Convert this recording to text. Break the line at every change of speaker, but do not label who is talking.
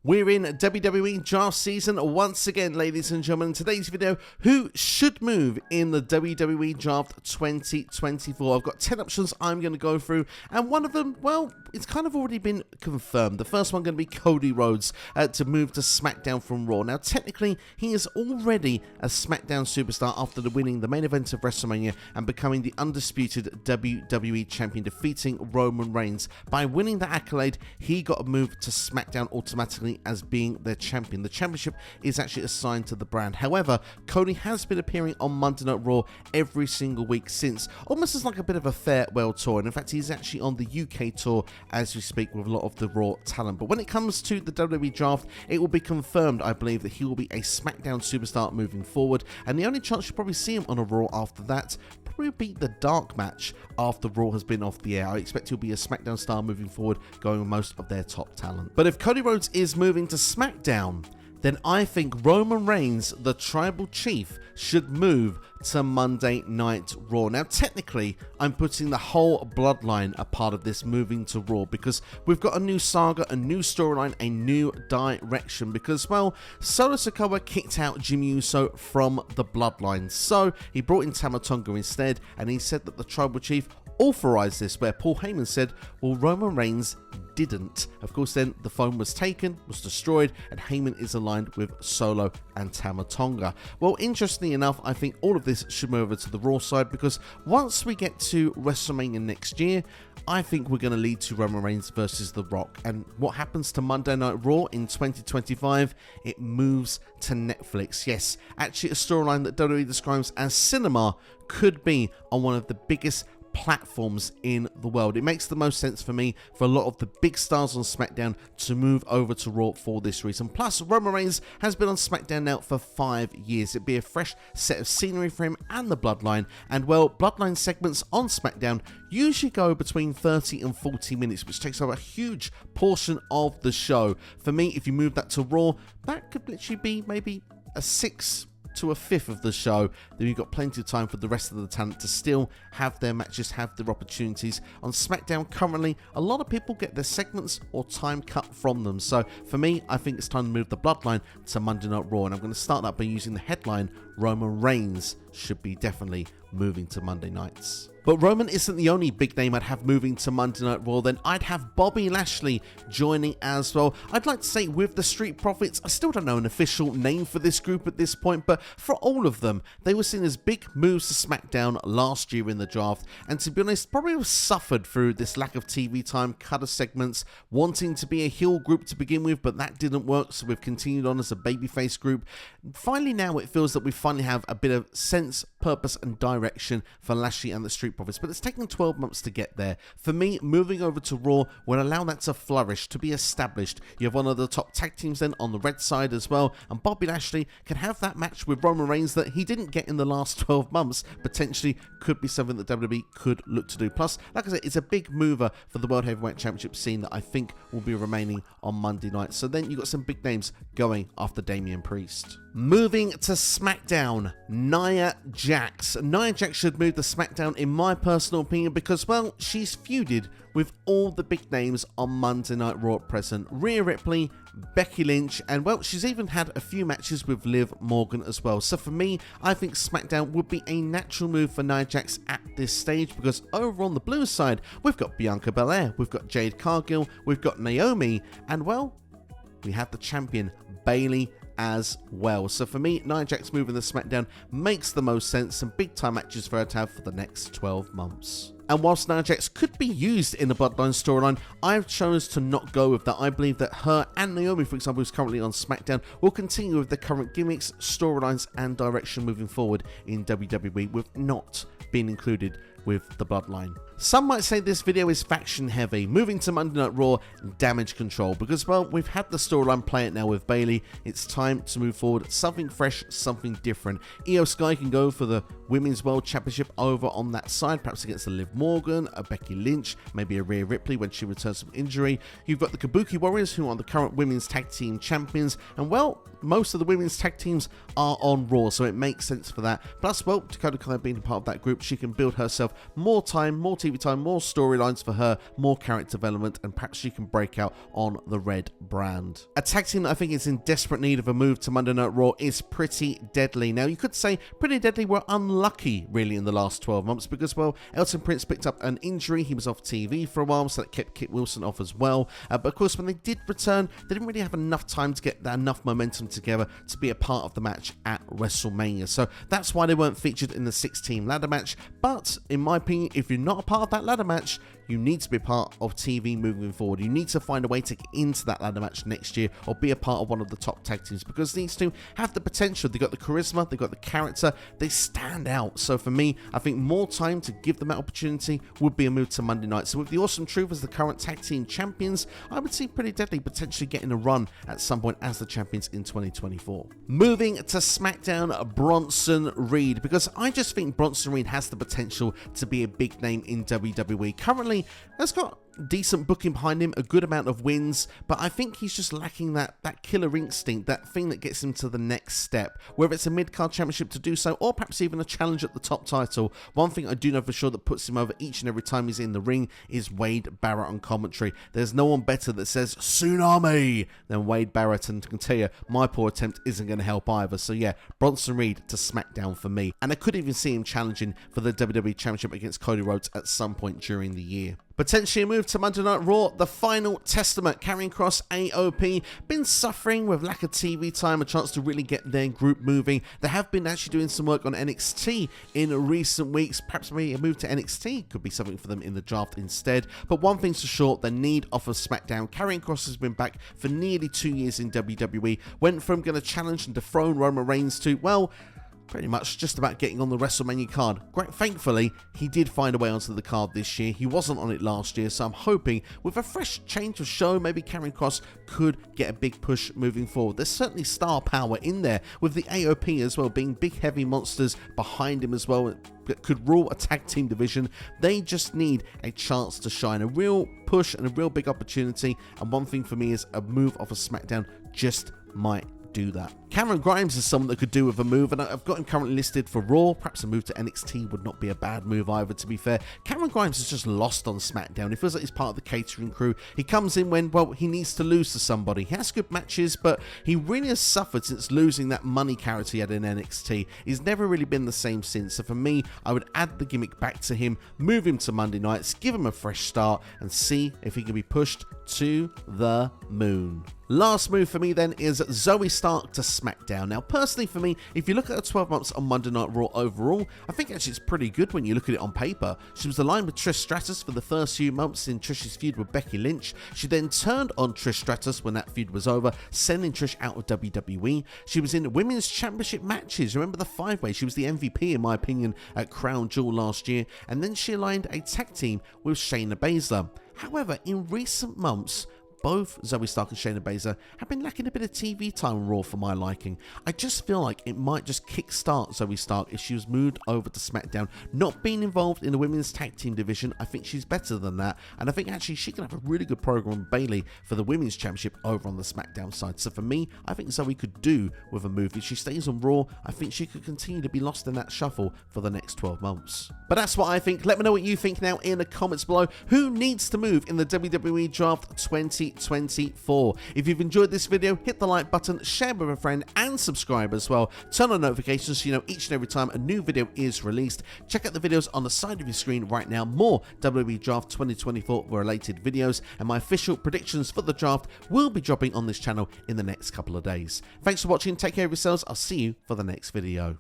We're in WWE Draft season once again, ladies and gentlemen. In today's video, who should move in the WWE Draft 2024? I've got 10 options I'm going to go through, and one of them, well, it's kind of already been confirmed. The first one going to be Cody Rhodes to move to SmackDown from Raw. Now, technically, he is already a SmackDown superstar after winning the main event of WrestleMania and becoming the undisputed WWE Champion, defeating Roman Reigns. By winning the accolade, he got a move to SmackDown automatically as being their champion. The championship is actually assigned to the brand. However, Cody has been appearing on Monday Night Raw every single week since, almost as like a bit of a farewell tour. And in fact, he's actually on the UK tour as we speak with a lot of the Raw talent. But when it comes to the WWE Draft, it will be confirmed, I believe, that he will be a SmackDown superstar moving forward. And the only chance you probably see him on a Raw after that probably be the dark match after Raw has been off the air. I expect he'll be a SmackDown star moving forward, going with most of their top talent. But if Cody Rhodes is moving to SmackDown, then I think Roman Reigns, the Tribal Chief, should move to Monday Night Raw. Now, technically, I'm putting the whole bloodline a part of this moving to Raw because we've got a new saga, a new storyline, a new direction because, well, Solo Sikoa kicked out Jimmy Uso from the bloodline. So he brought in Tama Tonga instead, and he said that the Tribal Chief authorized this, where Paul Heyman said, well, Roman Reigns didn't. Of course, then the phone was taken, was destroyed, and Heyman is aligned with Solo and Tama Tonga. Well, interestingly enough, I think all of this should move over to the Raw side because once we get to WrestleMania next year, I think we're going to lead to Roman Reigns versus The Rock. And what happens to Monday Night Raw in 2025? It moves to Netflix. Yes, actually a storyline that WWE describes as cinema could be on one of the biggest platforms in the world. It makes the most sense for me for a lot of the big stars on SmackDown to move over to Raw for this reason. Plus, Roman Reigns has been on SmackDown now for 5 years. It'd be a fresh set of scenery for him and the Bloodline. And well, Bloodline segments on SmackDown usually go between 30 and 40 minutes, which takes up a huge portion of the show. For me, if you move that to Raw, that could literally be maybe a 6 to a fifth of the show. Then you've got plenty of time for the rest of the talent to still have their matches, have their opportunities. On SmackDown currently, a lot of people get their segments or time cut from them. So for me, I think it's time to move the Bloodline to Monday Night Raw, and I'm going to start that by using the headline, Roman Reigns should be definitely moving to Monday nights. But Roman isn't the only big name I'd have moving to Monday Night Raw. Then I'd have Bobby Lashley joining as well. I'd like to say with the Street Profits, I still don't know an official name for this group at this point, but for all of them, they were seen as big moves to SmackDown last year in the draft, and to be honest, probably have suffered through this lack of TV time, cutter segments, wanting to be a heel group to begin with, but that didn't work, so we've continued on as a babyface group. Finally now it feels that we finally have a bit of sense, purpose and direction for Lashley and the Street Profits, but it's taken 12 months to get there. For me, moving over to Raw will allow that to flourish, to be established. You have one of the top tag teams then on the red side as well, and Bobby Lashley can have that match with Roman Reigns that he didn't get in the last 12 months, potentially could be something that WWE could look to do. Plus, like I said, it's a big mover for the World Heavyweight Championship scene that I think will be remaining on Monday night. So then you've got some big names going after Damian Priest. Moving to SmackDown, Nia Jax. Nia Jax should move to SmackDown in my personal opinion because, well, she's feuded with all the big names on Monday Night Raw at present. Rhea Ripley, Becky Lynch, and well, she's even had a few matches with Liv Morgan as well. So for me, I think SmackDown would be a natural move for Nia Jax at this stage because over on the blue side, we've got Bianca Belair, we've got Jade Cargill, we've got Naomi, and well, we have the champion, Bayley, as well. So for me, Nia Jax moving to SmackDown makes the most sense. Some big time matches for her to have for the next 12 months. And whilst Nia Jax could be used in the Bloodline storyline, I've chosen to not go with that. I believe that her and Naomi, for example, who's currently on SmackDown, will continue with the current gimmicks, storylines, and direction moving forward in WWE, with not being included with the Bloodline. Some might say this video is faction heavy, moving to Monday Night Raw, Damage Control, because, well, we've had the storyline play it now with Bayley. It's time to move forward, something fresh, something different. Io Sky can go for the Women's World Championship over on that side, perhaps against a Liv Morgan, a Becky Lynch, maybe a Rhea Ripley when she returns from injury. You've got the Kabuki Warriors, who are the current Women's Tag Team Champions, and well, most of the women's tag teams are on Raw, so it makes sense for that. Plus, well, Dakota Kai being a part of that group, she can build herself more time, more TV time, more storylines for her, more character development, and perhaps she can break out on the Red brand. A tag team that I think is in desperate need of a move to Monday Night Raw is Pretty Deadly. Now, you could say Pretty Deadly were unlucky, really, in the last 12 months because, well, Elton Prince picked up an injury. He was off TV for a while, so that kept Kit Wilson off as well. But, of course, when they did return, they didn't really have enough time to get enough momentum together to be a part of the match at WrestleMania. So that's why they weren't featured in the 6-team ladder match. But in my opinion, if you're not a part of that ladder match, you need to be part of TV moving forward. You need to find a way to get into that ladder match next year or be a part of one of the top tag teams, because these two have the potential. They've got the charisma, they've got the character, they stand out. So for me, I think more time to give them that opportunity would be a move to Monday night. So with the Awesome Truth as the current tag team champions, I would see Pretty Deadly potentially getting a run at some point as the champions in 2024. Moving to SmackDown, Bronson Reed, because I just think Bronson Reed has the potential to be a big name in WWE. Currently, has got decent booking behind him, a good amount of wins, but I think he's just lacking that killer instinct, that thing that gets him to the next step, whether it's a mid-card championship to do so, or perhaps even a challenge at the top title. One thing I do know for sure that puts him over each and every time he's in the ring is Wade Barrett on commentary. There's no one better that says tsunami than Wade Barrett, and I can tell you, my poor attempt isn't going to help either. So yeah, Bronson Reed to SmackDown for me, and I could even see him challenging for the WWE Championship against Cody Rhodes at some point during the year. Potentially a move to Monday Night Raw, the Final Testament, Karrion Kross, AOP, been suffering with lack of TV time, a chance to really get their group moving. They have been actually doing some work on NXT in recent weeks. Perhaps maybe a move to NXT could be something for them in the draft instead. But one thing's for sure, the need off of SmackDown. Karrion Kross has been back for nearly 2 years in WWE, went from going to challenge and dethrone Roman Reigns to, well, pretty much just about getting on the WrestleMania card. Thankfully, he did find a way onto the card this year. He wasn't on it last year, so I'm hoping with a fresh change of show, maybe Karrion Kross could get a big push moving forward. There's certainly star power in there, with the AOP as well being big heavy monsters behind him as well that could rule a tag team division. They just need a chance to shine, a real push and a real big opportunity. And one thing for me is a move off of SmackDown just might do that. Cameron Grimes is someone that could do with a move, and I've got him currently listed for Raw. Perhaps a move to NXT would not be a bad move either, to be fair. Cameron Grimes is just lost on SmackDown. It feels like he's part of the catering crew. He comes in when, well, he needs to lose to somebody. He has good matches, but he really has suffered since losing that money character he had in NXT. He's never really been the same since. So for me, I would add the gimmick back to him, move him to Monday nights, give him a fresh start, and see if he can be pushed to the moon. Last move for me then is Zoe Stark to SmackDown. Now, personally for me, if you look at her 12 months on Monday Night Raw overall, I think actually it's pretty good when you look at it on paper. She was aligned with Trish Stratus for the first few months in Trish's feud with Becky Lynch. She then turned on Trish Stratus when that feud was over, sending Trish out of WWE. She was in women's championship matches. Remember the 5-way? She was the MVP, in my opinion, at Crown Jewel last year. And then she aligned a tag team with Shayna Baszler. However, in recent months, both Zoe Stark and Shayna Baszler have been lacking a bit of TV time on Raw for my liking. I just feel like it might just kickstart Zoe Stark if she was moved over to SmackDown. Not being involved in the women's tag team division, I think she's better than that, and I think actually she can have a really good program with Bayley for the women's championship over on the SmackDown side. So for me, I think Zoe could do with a move. If she stays on Raw, I think she could continue to be lost in that shuffle for the next 12 months. But that's what I think. Let me know what you think now in the comments below. Who needs to move in the WWE Draft 2024? If you've enjoyed this video, hit the like button, share with a friend, and subscribe as well. Turn on notifications so you know each and every time a new video is released. Check out the videos on the side of your screen right now. More WWE Draft 2024 related videos, and my official predictions for the draft will be dropping on this channel in the next couple of days. Thanks for watching. Take care of yourselves. I'll see you for the next video.